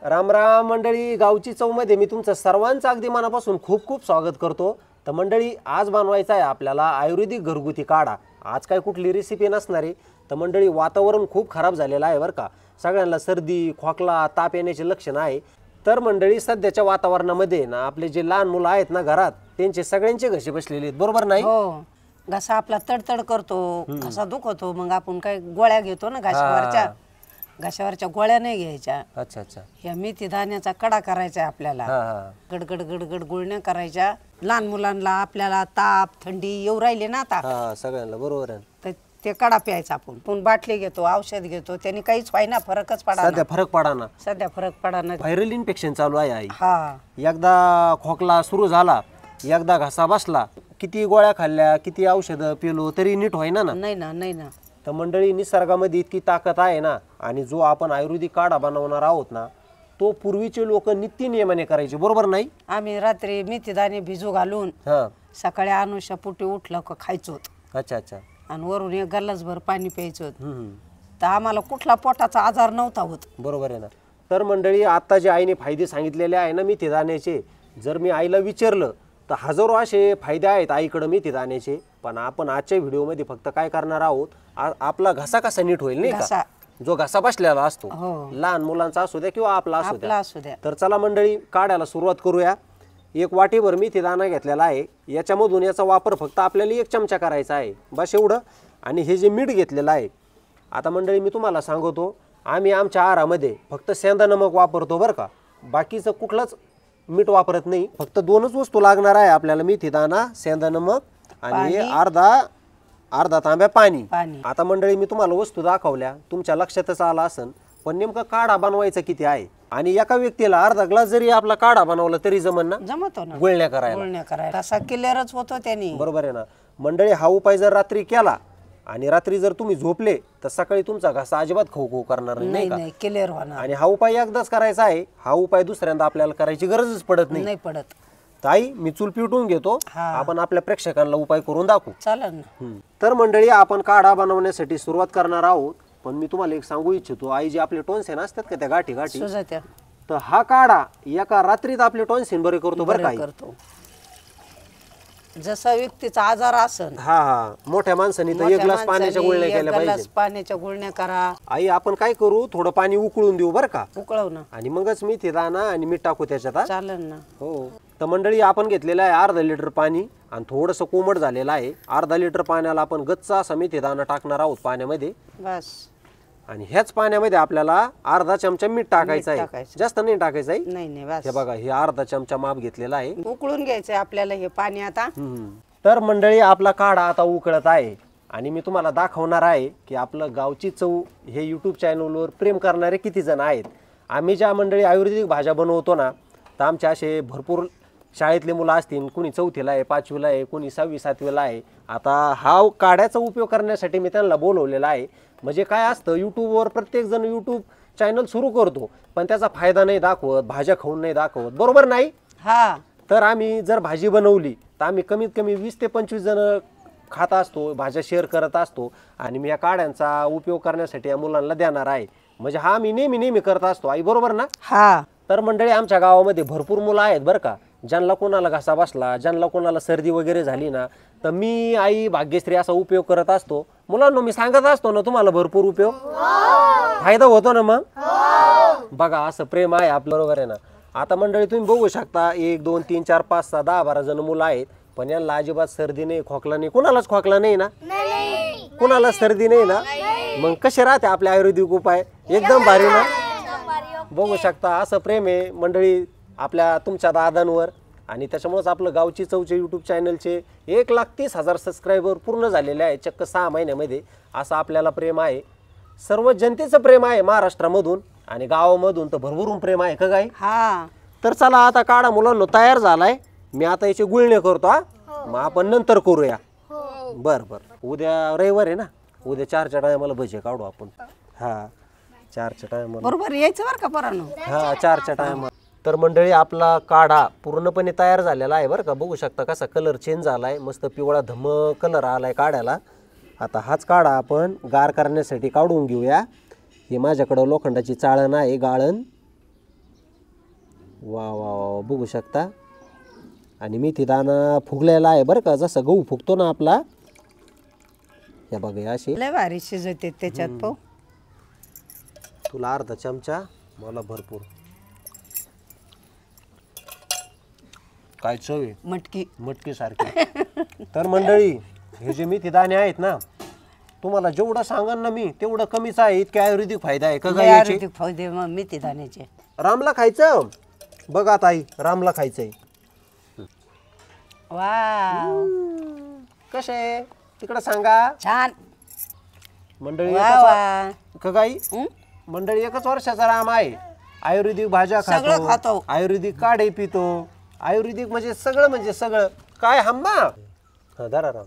राम राम मंडळी, गावची चवमध्ये मी तुमचं सर्वांचं अगदी मनापासून खूप खूप स्वागत करतो। तर मंडळी, आज बनवायचा आहे आपल्याला आयुर्वेदिक घरगुती काढा। आज काय कुठली रेसिपी नसणार आहे। तर मंडळी, वातावरण खूप खराब झालेलं आहे बरं का। सगळ्यांना सर्दी, खोकला, ताप येण्याचे लक्षण आहे। तर मंडळी, सध्याच्या वातावरणामध्ये ना आपले जे लहान मुलं आहेत ना घरात, त्यांचे सगळ्यांचे घसे बसलेले आहेत, बरोबर नाही? हो, घसा आपला तडतड करतो, घसा दुखतो, मग आपण काय गोळ्या घेतो ना घशावरच्या गोळ्या नाही घ्यायच्या। अच्छा अच्छा। ह्या मेथी दाण्याचा कडा करायचा आहे आपल्याला। गडगड गडगड गुळण्या करायच्या। लहान मुलांना आपल्याला ताप थंडी येऊ राहिले ना आता, सगळ्यांना बरोबर आहे। तर ते कडा प्यायचा आपण बाटली घेतो, औषध घेतो, त्यांनी काहीच व्हायना, फरकच पडा। सध्या फरक पडा ना। व्हायरल इन्फेक्शन चालू आहे आई। एकदा खोकला सुरू झाला, एकदा घसा बसला, किती गोळ्या खाल्ल्या, किती औषधं पिलो तरी नीट होईना ना। नाही ना। तर मंडळी, निसर्गामध्ये इतकी ताकद आहे ना, आणि जो आपण आयुर्वेदिक काढा बनवणार आहोत ना, तो पूर्वीचे लोक नित्य नियमाने करायचे, बरोबर नाही? आम्ही रात्री मेथी दाणे भिजू घालून सकाळी अनुष्या पुटी उठलं का खायचो। अच्छा अच्छा। आणि वरून एक गल्लासभर पाणी प्यायचं। तर आम्हाला कुठला पोटाचा आजार नव्हता होत, बरोबर आहे ना। तर मंडळी, आता जे आईने फायदे सांगितलेले आहे ना मेथी दाण्याचे, जर मी आईला विचारलं तर हजारो असे फायदे आहेत आईकडे मेथी दाण्याचे। पण आपण आजच्या व्हिडिओमध्ये फक्त काय करणार आहोत, आपला घसा कसा नीट होईल नाही का, जो घसा बसलेला असतो, लहान मुलांचा असू द्या किंवा आपला असू द्या। तर चला मंडळी, काढायला सुरुवात करूया। एक वाटीभर मेथी दाणा घेतलेला आहे, याच्यामधून याचा वापर फक्त आपल्याला 1 चमचा करायचा आहे, बस एवढं। आणि हे जे मीठ घेतलेलं आहे, आता मंडळी मी तुम्हाला सांगतो, आम्ही आमच्या आहारामध्ये फक्त सेंधा नमक वापरतो बरं का, बाकीचं कुठलंच मीठ वापरत नाही। फक्त 2च वस्तू लागणार आहे आपल्याला, मेथी दाणा, सेंधा नमक आणि अर्धा तांब्या पाणी। आता मंडळी, मी तुम्हाला वस्तू दाखवल्या, तुमच्या लक्षातच आला असेल, पण नेमका काढा बनवायचा किती आहे। आणि एका व्यक्तीला अर्धा ग्लास जरी आपला काढा बनवला तरी जमतो ना गुळण्या करायला, असा क्लिअरच होतो त्याने, बरोबर आहे ना मंडळी। हा उपाय जर रात्री केला आणि रात्री जर तुम्ही झोपले तर सकाळी तुमचा घसा अजिबात खो करणार नाही का, क्लिअर होणार। आणि हा उपाय एकदाच करायचा आहे, हा उपाय दुसऱ्यांदा आपल्याला करायची गरजच पडत नाही पडत। ताई, मी चूल पिटून घेतो, आपण आपल्या प्रेक्षकांना उपाय करून दाखवू, चालेल ना। तर मंडळी, आपण काढा बनवण्यासाठी सुरुवात करणार आहोत। पण मी तुम्हाला एक सांगू इच्छितो, आई जे आपले टॉन्सिल असतात का, त्या गाठी तर हा काढा एका रात्रीत आपले टॉन्सिल बरे करतो बरं का। जसा व्यक्तीचा आजार असेल, मोठ्या माणसाने तर 1 ग्लास पाण्याच्या गुळण्या केल्या पाहिजे, पाण्याच्या गुळण्या करा। आई, आपण काय करू, थोडं पाणी उकळून देऊ बरं का, उकळव ना, आणि मगच मेथी दाणा आणि मीठ टाकू त्याच्यात, चालेल ना। हो। तर मंडळी, आपण घेतलेलं आहे अर्धा लिटर पाणी, आणि थोडंसं कोमट झालेलं आहे। अर्धा लिटर पाण्याला आपण गच्चा असा मेथी दाणा टाकणार आहोत पाण्यामध्ये, बस। आणि ह्याच पाण्यामध्ये आपल्याला अर्धा चमचा मीठ टाकायचं आहे, जास्त नाही टाकायचं आहे। नाही बस, हे बघा, हे अर्धा चमचा माप घेतलेला आहे, उकळून घ्यायचंय आपल्याला हे पाणी आता। तर मंडळी, आपला काढा आता उकळत आहे, आणि मी तुम्हाला दाखवणार आहे की आपलं गावची चव हे यूट्यूब चॅनलवर प्रेम करणारे किती जण आहेत। आम्ही ज्या मंडळी आयुर्वेदिक भाज्या बनवतो ना, तर आमचे असे भरपूर शाळेतले मुलं असतील, कुणी 4थीला आहे, 5वीला आहे, कुणी 6वी 7वीला आहे। आता हा काढ्याचा उपयोग करण्यासाठी मी त्यांना बोलवलेला आहे। म्हणजे काय असतं, यूट्यूबवर प्रत्येक जण यूट्यूब चॅनल सुरू करतो, पण त्याचा फायदा नाही दाखवत, भाज्या खाऊन नाही दाखवत, बरोबर नाही? तर आम्ही जर भाजी बनवली तर आम्ही कमीत कमी 20 ते 25 जण खात असतो, भाज्या शेअर करत असतो, आणि मी या काढ्यांचा उपयोग करण्यासाठी या मुलांना देणार आहे। म्हणजे हा मी नेहमी करत असतो आई, बरोबर ना? तर मंडळी, आमच्या गावामध्ये भरपूर मुलं आहेत बरं का, ज्यांना कोणाला घसा बसला, ज्यांना कोणाला सर्दी वगैरे झाली ना, तर मी आई भाग्यश्री असा उपयोग करत असतो। मुलांना मी सांगत असतो ना, तुम्हाला भरपूर उपयोग फायदा होतो ना, मग बघा, असं प्रेम आहे आपलं, बरोबर आहे ना। आता मंडळी, तुम्ही बघू शकता, 1 2 3 4 5 6 10 12 जण मुलं आहेत, पण यांना अजिबात सर्दी नाही, खोकला नाही, कुणालाच खोकला नाही ना, कुणाला सर्दी नाही ना, मग कसे राहते आपले आयुर्वेदिक उपाय, एकदम भारी ना। बघू शकता, असं प्रेम आहे मंडळी आपल्या तुमच्या दादांवर, आणि त्याच्यामुळेच आपलं गावची चवचे यूट्यूब चॅनलचे 1,30,000 सबस्क्रायबर पूर्ण झालेले आहे चक्क 6 महिन्यामध्ये। असं आपल्याला प्रेम आहे, सर्व जनतेचं प्रेम आहे महाराष्ट्रामधून, आणि गावामधून तर भरभरून प्रेम आहे का काय। तर चला, आता काढा मुलांना तयार झालाय, मी आता याचे गुळणे करतो, मग आपण नंतर करूया। बर, उद्या रविवार आहे ना, उद्या 4च्या टायमाला भजे काढू आपण। 4च्या टायमाला बरोबर यायचं बरं का पोरांनो, 4च्या टायमाला। तर मंडळी, आपला काढा पूर्णपणे तयार झालेला आहे बरं का, बघू शकता कसा कलर चेंज झालाय, मस्त पिवळा धमक कलर आलाय काढ्याला। आता हाच काढा आपण गार करण्यासाठी काढून घेऊया। हे माझ्याकडं लोखंडाची चाळण आहे, गाळण, वा वा वा बघू शकता. आणि मेथी दाणा फुगलेला आहे बरं का, जसं गहू फुगतो ना आपला. हे बघा हे असे. लय भारी शिजवते त्याच्यात पाहू. तुला अर्धा चमचा, मला भरपूर. काय चव आहे, मटकी मटकी सारखी. तर मंडळी हे जे मेथी दाणे आहेत ना, तुम्हाला जेवढं सांगाल ना मी तेवढं कमीच आहे. इतके आयुर्वेदिक फायदा आहे का लय काय याचे? आयुर्वेदिक फायदे मेथी दाण्याचे. रामला खायचं बघा ताई, रामला खायचंय. वाव कसे तिकडं सांगा छान. मंडळी. वा एकच वा. का गाई हं? मंडळी, एकच वर्षाचा राम आहे. आयुर्वेदिक भाज्या सगळं खातो. आयुर्वेदिक काढे पितो. आयुर्वेदिक म्हणजे सगळं काय हम्मा. हा धरा राम.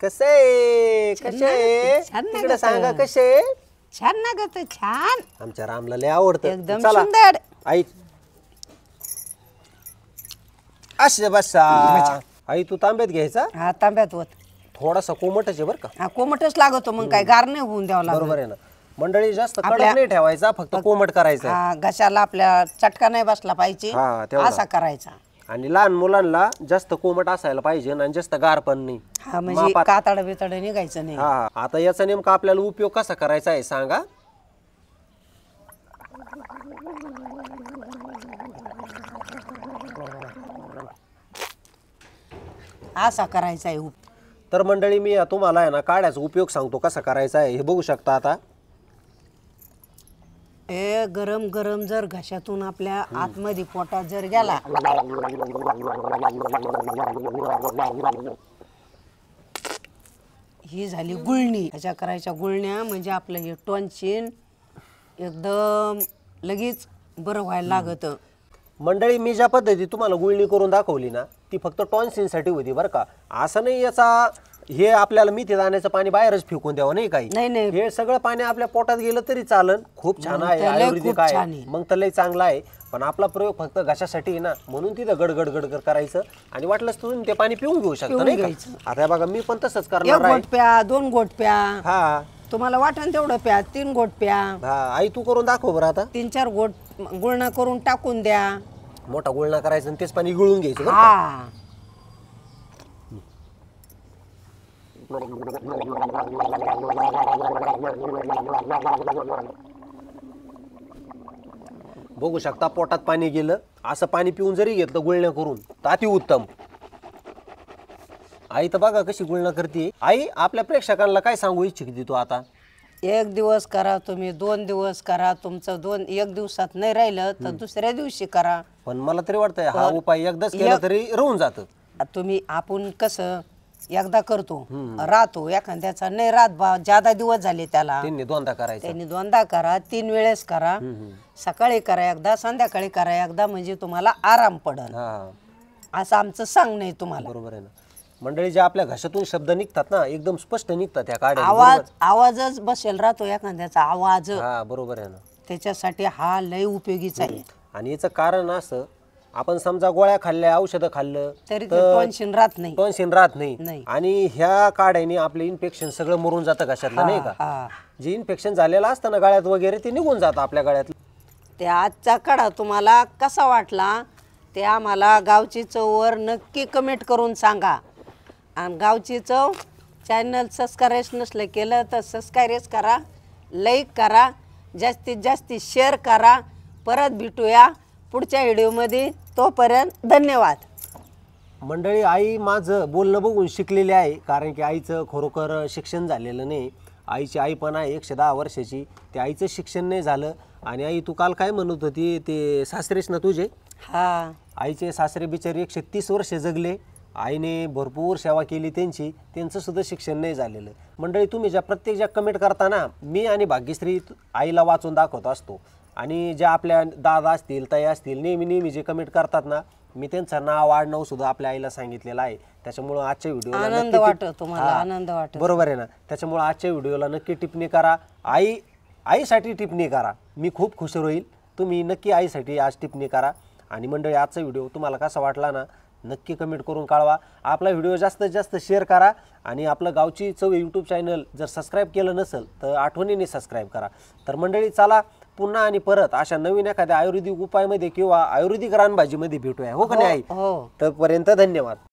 कसे छान तिकडे लागतं. सांगा कसे. छान लागत छान. आमच्या रामला लय आवडतं. एकदम चला सुंदर. आई असे बसा. आई तू तांब्यात घ्यायचा, हा तांब्यात होत. थोडासा कोमटच आहे बरं का. हा कोमटच लागतो मग काय गार नाही होऊन द्यावं लागत. बरोबर आहे ना. मंडळी जास्त कडक आपल्या- नाही ठेवायचा, फक्त कोमट करायचा. हा घशाला आपल्या चटका नाही बसला पाहिजे हा, तेवढा. असा करायचा. आणि लहान मुलांना जास्त कोमट असायला पाहिजे आणि जास्त गार पण नाही. हा म्हणजे कातड बितड निघायचं नाही. हा, आता याचा नेमका आपल्याला उपयोग कसा करायचा आहे सांगा. असा करायचा आहे. तर मंडळी मी तुम्हाला आहे ना काढ्याचा उपयोग सांगतो कसा करायचा आहे. हे बघू शकता आता. हे गरम गरम जर घशातून आपल्या आतमध्ये पोटात जर गेला, ही झाली गुळणी. ह्याच्या करायच्या गुळण्या म्हणजे आपलं हे टॉन्सिल एकदम लगेच बरं व्हायला लागत. मंडळी मी ज्या पद्धती तुम्हाला गुळणी करून दाखवली ना, ती फक्त टॉन्सिलसाठी होती बरं का. असं नाही याचा हे आपल्याला मेथी दाण्याचं पाणी बाहेरच फेकून द्यावं नाही काही. नाही हे सगळं पाणी आपल्या पोटात गेलं तरी चालन. खूप छान आहे, तर लय आयुर्वेदिक खूप छान आहे. आहे. मग तर लय चांगला आहे. पण आपला प्रयोग फक्त घशासाठी आहे ना, म्हणून तिथं गडगड गडगड करायचं. आणि वाटलंच तुम्ही ते पाणी पिऊन घेऊ शकता नाही का. आता हे बघा मी पण तसंच करणार एक आहे. गोट प्या, 2 गोट प्या, हा तुम्हाला वाटण तेवढं प्या. 3 गोट प्या, हा आई तू करून दाखव बरं आता. 3-4 गोट गुळणा करून टाकून द्या. मोठा गुळणा करायचा आणि तेच पाणी गिळून घ्यायचं बरं का. हा बघू शकता पोटात पाणी गेलं. असं पाणी पिऊन जरी घेतलं गुळण्या करून तर अति उत्तम. आई तर बघा कशी गुळणा करते. आई आपल्या प्रेक्षकांना काय सांगू इच्छित तू आता. 1 दिवस करा तुम्ही, 2 दिवस करा. तुमचं 1 दिवसात नाही राहिलं तर दुसऱ्या दिवशी करा. पण मला तरी वाटतंय हा उपाय एकदाच केला तरी राहून जातं. तुम्ही आपण कसं एकदा करतो राहतो, एखाद्याचा नाही राहत बा, ज्यादा दिवस झाले त्याला, त्यांनी दोनदा करायचं. त्यांनी 2दा करा, 3 वेळेस करा. सकाळी करा एकदा, संध्याकाळी करा एकदा, म्हणजे तुम्हाला आराम पडल. हा असं आमचं सांगणं आहे तुम्हाला. बरोबर आहे ना. मंडळी जे आपल्या घशातून शब्द निघतात ना एकदम स्पष्ट निघतात त्या काढ्या. आवाजच बसेल राहतो एखाद्याचा आवाज. हा बरोबर आहे ना. त्याच्यासाठी हा लय उपयोगीचा आहे. आणि याचं कारण असं, आपण समजा गोळ्या खाल्ल्या, औषधं खाल्लं तरी टॉन्सिल राहत नाही. टॉन्सिल राहत नाही. नाही. आणि ह्या काढ्याने आपले इन्फेक्शन सगळं मरून जातं घशातलं नाही का. हा. जे इन्फेक्शन झालेलं असतं ना गळ्यात वगैरे ते निघून जातं आपल्या गळ्यात. ते आजचा काढा तुम्हाला कसा वाटला ते आम्हाला गावची चववर नक्की कमेंट करून सांगा. आणि गावची चव चॅनल सबस्क्राईब नसलं केलं तर सबस्क्राईब करा, लाईक करा, जास्तीत जास्त शेअर करा. परत भेटूया पुढच्या व्हिडिओमध्ये. तोपर्यंत धन्यवाद. मंडळी आई माझं बोलणं बघून शिकलेली आहे, कारण की आईचं खरोखर शिक्षण झालेलं नाही. आईची आई पण आहे 110 वर्षाची. ते आईचं शिक्षण नाही झालं. आणि आई तू काल काय म्हणत होती ते सासरेच ना तुझे. हा आईचे सासरे बिचारी 130 वर्ष जगले. आईने भरपूर सेवा केली त्यांची. त्यांचं सुद्धा शिक्षण नाही झालेलं. मंडळी तुम्ही ज्या कमेंट करताना मी आणि भाग्यश्री आईला वाचून दाखवत असतो. आणि ज्या आपल्या दादा असतील, ताई असतील, नेहमी जे कमेंट करतात ना, मी त्यांचं नाव आडनाव सुद्धा आपल्या आईला सांगितलेलं आहे. त्याच्यामुळं आजच्या व्हिडिओला आनंद वाटतो तुम्हाला, आनंद वाटतो. बरोबर आहे ना. त्याच्यामुळं आजच्या व्हिडिओला नक्की टिप्पणी करा. आईसाठी टिप्पणी करा. मी खूप खुश होईल. तुम्ही नक्की आईसाठी आज टिप्पणी करा. आणि मंडळी आजचा व्हिडिओ तुम्हाला कसा वाटला ना नक्की कमेंट करून कळवा. आपला व्हिडिओ जास्तीत जास्त शेअर करा. आणि आपलं गावची चव यूट्यूब चॅनल जर सबस्क्राईब केलं नसेल तर आठवणीने सबस्क्राईब करा. तर मंडळी चला पुन्हा आणि परत अशा नवीन एखाद्या आयुर्वेदिक उपायामध्ये किंवा आयुर्वेदिक रानभाजीमध्ये भेटूया, हो का नाही आई? हो. तोपर्यंत धन्यवाद.